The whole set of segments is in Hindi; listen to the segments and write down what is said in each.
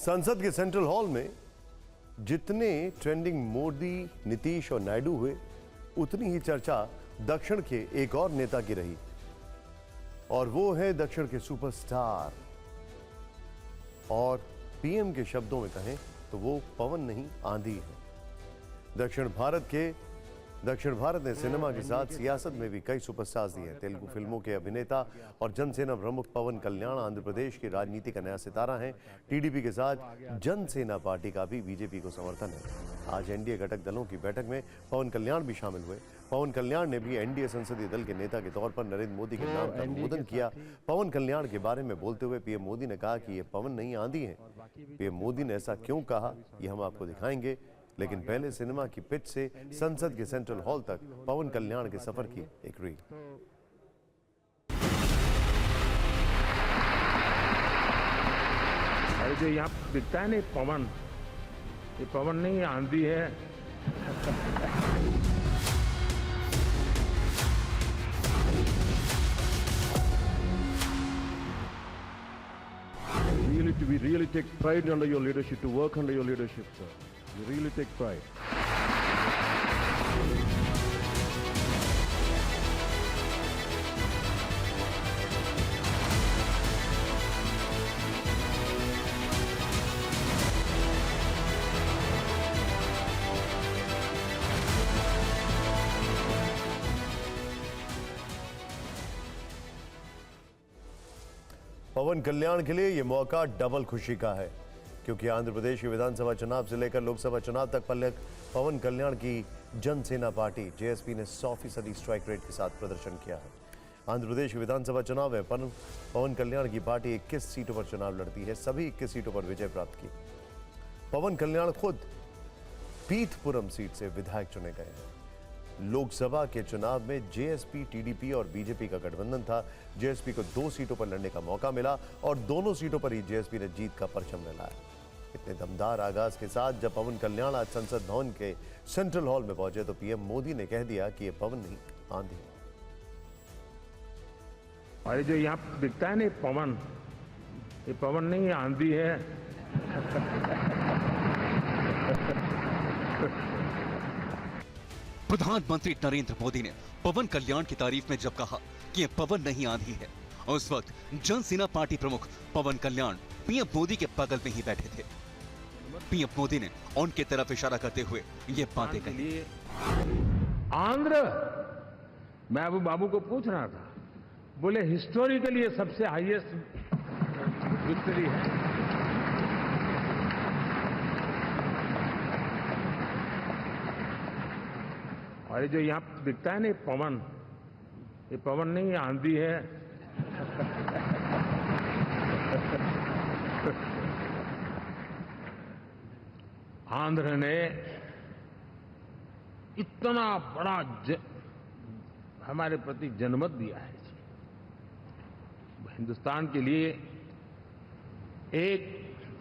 संसद के सेंट्रल हॉल में जितने ट्रेंडिंग मोदी, नीतीश और नायडू हुए, उतनी ही चर्चा दक्षिण के एक और नेता की रही, और वो है दक्षिण के सुपरस्टार। और पीएम के शब्दों में कहें तो वो पवन नहीं, आंधी है। दक्षिण भारत ने सिनेमा के साथ सियासत में भी कई सुपरस्टार्स दिए हैं। तेलुगु फिल्मों के अभिनेता और जनसेना प्रमुख पवन कल्याण आंध्र प्रदेश की राजनीति का नया सितारा हैं। टीडीपी के साथ जनसेना पार्टी का भी बीजेपी को समर्थन है। आज एनडीए घटक दलों की बैठक में पवन कल्याण भी शामिल हुए। पवन कल्याण ने भी एनडीए संसदीय दल के नेता के तौर पर नरेंद्र मोदी के नाम का अनुमोदन किया। पवन कल्याण के बारे में बोलते हुए पीएम मोदी ने कहा कि ये पवन नहीं, आंधी है। पीएम मोदी ने ऐसा क्यों कहा, ये हम आपको दिखाएंगे, लेकिन पहले सिनेमा की पिच से संसद के सेंट्रल हॉल तक पवन कल्याण के सफर की एक रील। अरे जो यहाँ दिखता है ना पवन, ये पवन नहीं, आंधी है। We really take pride under your leadership, to work under your leadership, sir. We really take pride. पवन कल्याण के लिए यह मौका डबल खुशी का है, क्योंकि आंध्र प्रदेश के विधानसभा चुनाव से लेकर लोकसभा चुनाव तक पवन कल्याण की जनसेना पार्टी जेएसपी ने 100% स्ट्राइक रेट के साथ प्रदर्शन किया है। आंध्र प्रदेश के विधानसभा चुनाव में पवन कल्याण की पार्टी 21 सीटों पर चुनाव लड़ती है। सभी 21 सीटों पर विजय प्राप्त की। पवन कल्याण खुद पीथपुरम सीट से विधायक चुने गए हैं। लोकसभा के चुनाव में जेएसपी, टीडीपी और बीजेपी का गठबंधन था। जेएसपी को 2 सीटों पर लड़ने का मौका मिला और दोनों सीटों पर ही जेएसपी ने जीत का परचम लहराया। इतने दमदार आगाज के साथ जब पवन कल्याण आज संसद भवन के सेंट्रल हॉल में पहुंचे तो पीएम मोदी ने कह दिया कि ये पवन नहीं, आंधी है। अरे जो यहाँ दिखता है ना पवन, ये पवन नहीं, आंधी है। प्रधानमंत्री नरेंद्र मोदी ने पवन कल्याण की तारीफ में जब कहा कि यह पवन नहीं, आंधी है, उस वक्त जनसेना पार्टी प्रमुख पवन कल्याण पीएम मोदी के बगल में ही बैठे थे। पीएम मोदी ने उनके तरफ इशारा करते हुए ये बातें कही। आंध्र, मैं अबू बाबू को पूछ रहा था, बोले हिस्टोरिकली ये सबसे हाईएस्ट विक्ट्री है। और जो यहाँ दिखता है ना पवन, ये पवन नहीं, आंधी है। आंध्र ने इतना बड़ा हमारे प्रति जनमत दिया है। हिंदुस्तान के लिए एक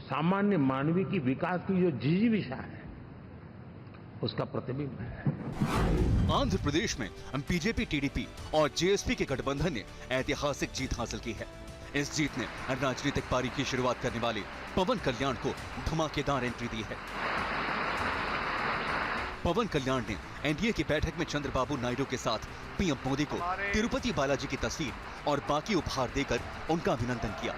सामान्य मानवीय की विकास की जो जिजीविषा है, उसका प्रतिबिंब है। आंध्र प्रदेश में बीजेपी, टीडीपी और जेएसपी के गठबंधन ने ऐतिहासिक जीत हासिल की है। इस जीत ने राजनीतिक पारी की शुरुआत करने वाले पवन कल्याण को धमाकेदार एंट्री दी है। पवन कल्याण ने एनडीए की बैठक में चंद्रबाबू नायडू के साथ पीएम मोदी को तिरुपति बालाजी की तस्वीर और बाकी उपहार देकर उनका अभिनंदन किया।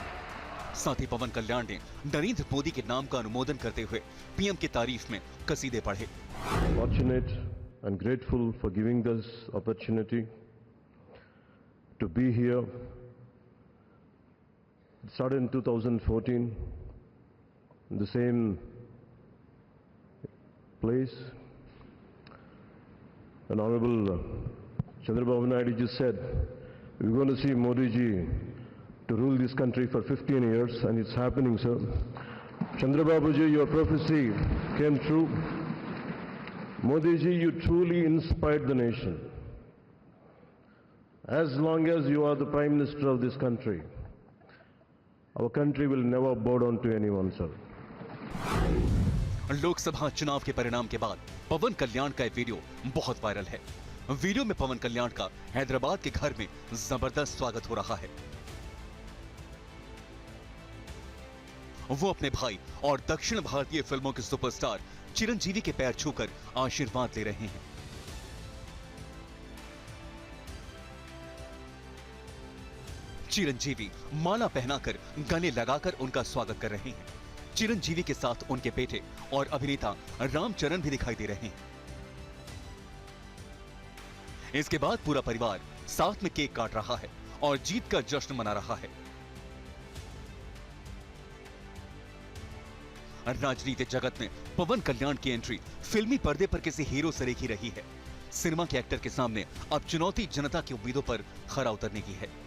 साथ ही पवन कल्याण ने नरेंद्र मोदी के नाम का अनुमोदन करते हुए पीएम की तारीफ में कसीदे पढ़े। Fortunate and grateful for giving this opportunity to be here. It started in 2014 in the same place. And Honorable Chandrababu Naidu just said, we're going to see Modi ji to rule this country for 15 years, and it's happening, sir. Chandrababu ji, your prophecy came true. Modi ji, you truly inspired the nation. As long as you are the Prime Minister of this country, our country will never bow down to anyone, sir. Lok Sabha चुनाव के परिणाम के बाद पवन कल्याण का वीडियो बहुत वायरल है। वीडियो में पवन कल्याण का हैदराबाद के घर में जबरदस्त स्वागत हो रहा है। वो अपने भाई और दक्षिण भारतीय फिल्मों के सुपरस्टार चिरंजीवी के पैर छूकर आशीर्वाद ले रहे हैं। चिरंजीवी माला पहनाकर गले लगाकर उनका स्वागत कर रहे हैं। चिरंजीवी के साथ उनके बेटे और अभिनेता रामचरण भी दिखाई दे रहे हैं। इसके बाद पूरा परिवार साथ में केक काट रहा है और जीत का जश्न मना रहा है। राजनीतिक जगत में पवन कल्याण की एंट्री फिल्मी पर्दे पर किसी हीरो से देखी रही है। सिनेमा के एक्टर के सामने अब चुनौती जनता की उम्मीदों पर खरा उतरने की है।